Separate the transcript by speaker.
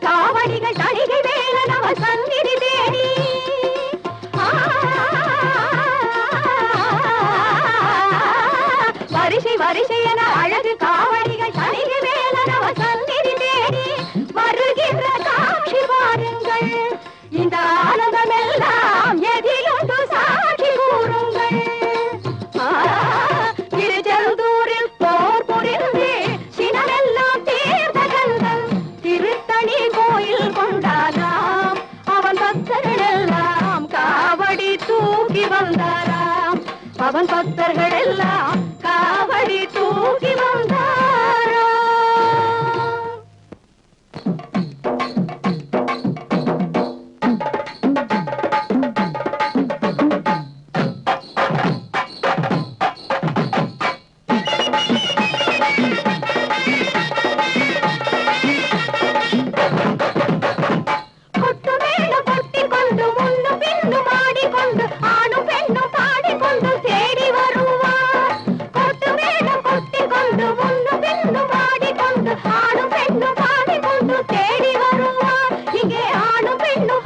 Speaker 1: காவடிகள் தணிகை வேலன் அவன் சந்நிதி தேடி வரிசை வரிசை என அழகு காவடிகள் தணிகை வேலன் அவன் சந்நிதி தேடி வருகின்ற காட்சி பாருங்கள். இந்த ஆனந்தமெல்லாம் எதிலுண்டு சாட்சி கூறுங்கள். திருச்செந்தூரில் போர் புரிந்து சினமெல்லாம் தீர்த்த கந்தன் திருத்தணி கோயில் கொண்டாராம். அவன் பக்தர்கள் எல்லாம் காவடி தூக்கி வந்தாராம். அவன் பக்தர்கள் எல்லாம் காவடி தூக்கி வந்தாராம். ஆணும் பெண்ணும் பாடிக்கொண்டு தேடி வருவார். இங்கே ஆணும் பெண்ணும்